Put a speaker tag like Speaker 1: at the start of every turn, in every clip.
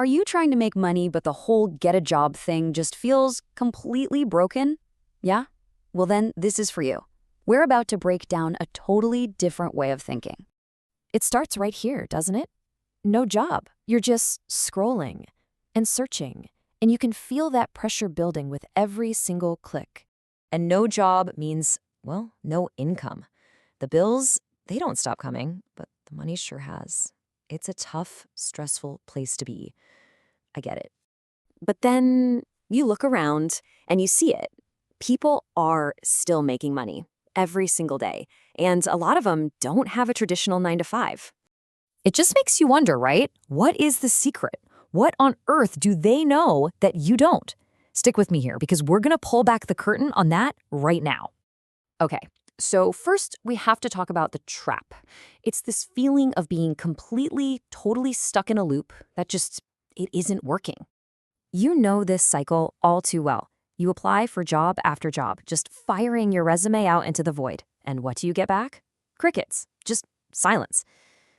Speaker 1: Are you trying to make money, but the whole get a job thing just feels completely broken? Yeah? Well, then this is for you. We're about to break down a totally different way of thinking.
Speaker 2: It starts right here, doesn't it? No job. You're just scrolling and searching, and you can feel that pressure building with every single click. And no job means, well, no income. The bills, they don't stop coming, but the money sure has. It's a tough, stressful place to be. I get it.
Speaker 3: But then you look around and you see it. People are still making money every single day, and a lot of them don't have a traditional 9 to 5.
Speaker 2: It just makes you wonder, right? What is the secret? What on earth do they know that you don't? Stick with me here because we're going to pull back the curtain on that right now.
Speaker 3: Okay, so first we have to talk about the trap. It's this feeling of being completely, totally stuck in a loop that just, it isn't working. You know this cycle all too well. You apply for job after job, just firing your resume out into the void. And what do you get back? Crickets, just silence.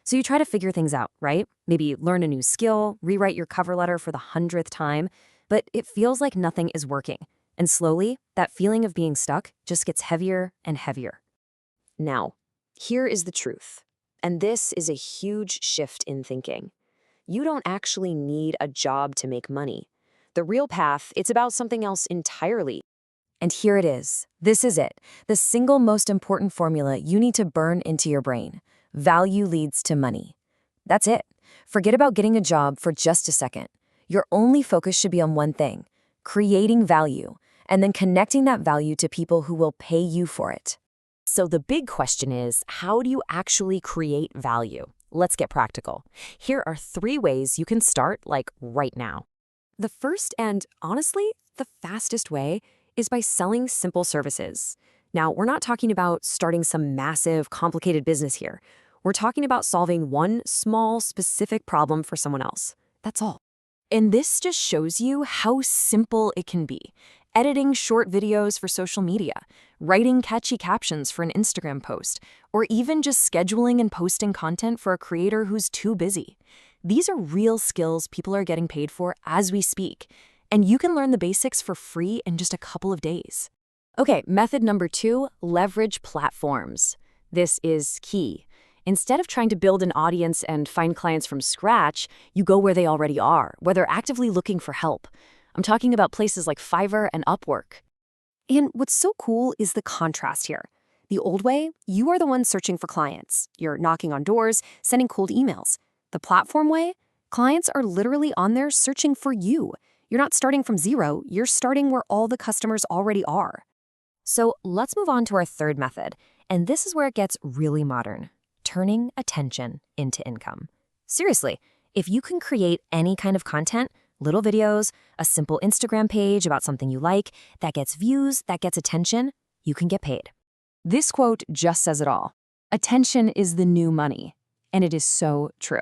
Speaker 3: So you try to figure things out, right? Maybe learn a new skill, rewrite your cover letter for the 100th time, but it feels like nothing is working. And slowly, that feeling of being stuck just gets heavier and heavier. Now, here is the truth. And this is a huge shift in thinking. You don't actually need a job to make money. The real path, it's about something else entirely. And here it is. This is it. The single most important formula you need to burn into your brain. Value leads to money. That's it. Forget about getting a job for just a second. Your only focus should be on one thing, creating value, and then connecting that value to people who will pay you for it. So the big question is, how do you actually create value? Let's get practical. Here are 3 ways you can start, like right now. The first and, honestly, the fastest way is by selling simple services. Now, we're not talking about starting some massive, complicated business here. We're talking about solving one small, specific problem for someone else. That's all. And this just shows you how simple it can be. Editing short videos for social media, writing catchy captions for an Instagram post, or even just scheduling and posting content for a creator who's too busy. These are real skills people are getting paid for as we speak, and you can learn the basics for free in just a couple of days. Okay, method number 2, leverage platforms. This is key. Instead of trying to build an audience and find clients from scratch, you go where they already are, where they're actively looking for help. I'm talking about places like Fiverr and Upwork. And what's so cool is the contrast here. The old way, you are the one searching for clients. You're knocking on doors, sending cold emails. The platform way, clients are literally on there searching for you. You're not starting from zero, you're starting where all the customers already are. So let's move on to our third method, and this is where it gets really modern. Turning attention into income. Seriously, if you can create any kind of content, little videos, a simple Instagram page about something you like, that gets views, that gets attention, you can get paid. This quote just says it all. Attention is the new money. And it is so true.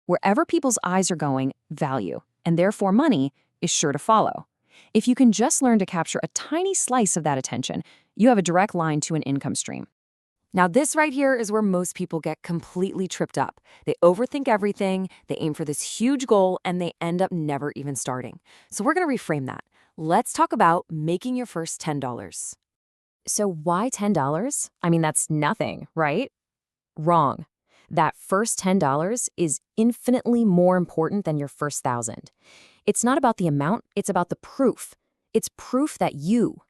Speaker 3: Wherever people's eyes are going, value, and therefore money, is sure to follow. If you can just learn to capture a tiny slice of that attention, you have a direct line to an income stream. Now, this right here is where most people get completely tripped up. They overthink everything, they aim for this huge goal, and they end up never even starting. So we're going to reframe that. Let's talk about making your first $10. So why $10? I mean, that's nothing, right? Wrong. That first $10 is infinitely more important than your first 1,000. It's not about the amount, it's about the proof. It's proof that you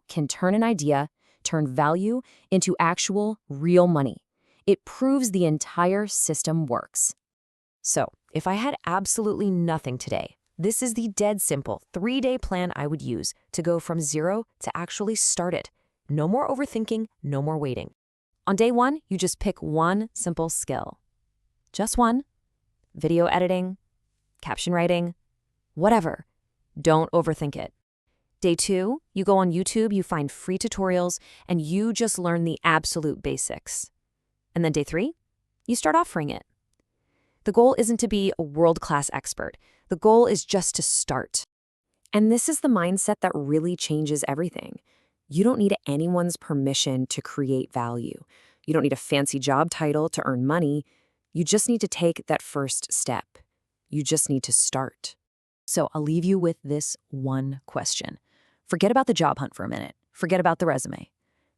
Speaker 3: can turn an idea, turn value into actual, real money. It proves the entire system works. So, if I had absolutely nothing today, this is the dead simple 3-day plan I would use to go from zero to actually start it. No more overthinking, no more waiting. On day 1, you just pick one simple skill. Just one. Video editing, caption writing, whatever. Don't overthink it. Day 2, you go on YouTube, you find free tutorials, and you just learn the absolute basics. And then day 3, you start offering it. The goal isn't to be a world-class expert. The goal is just to start. And this is the mindset that really changes everything. You don't need anyone's permission to create value. You don't need a fancy job title to earn money. You just need to take that first step. You just need to start. So I'll leave you with this one question. Forget about the job hunt for a minute. Forget about the resume.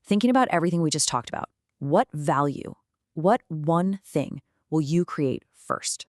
Speaker 3: Thinking about everything we just talked about, what value, what one thing will you create first?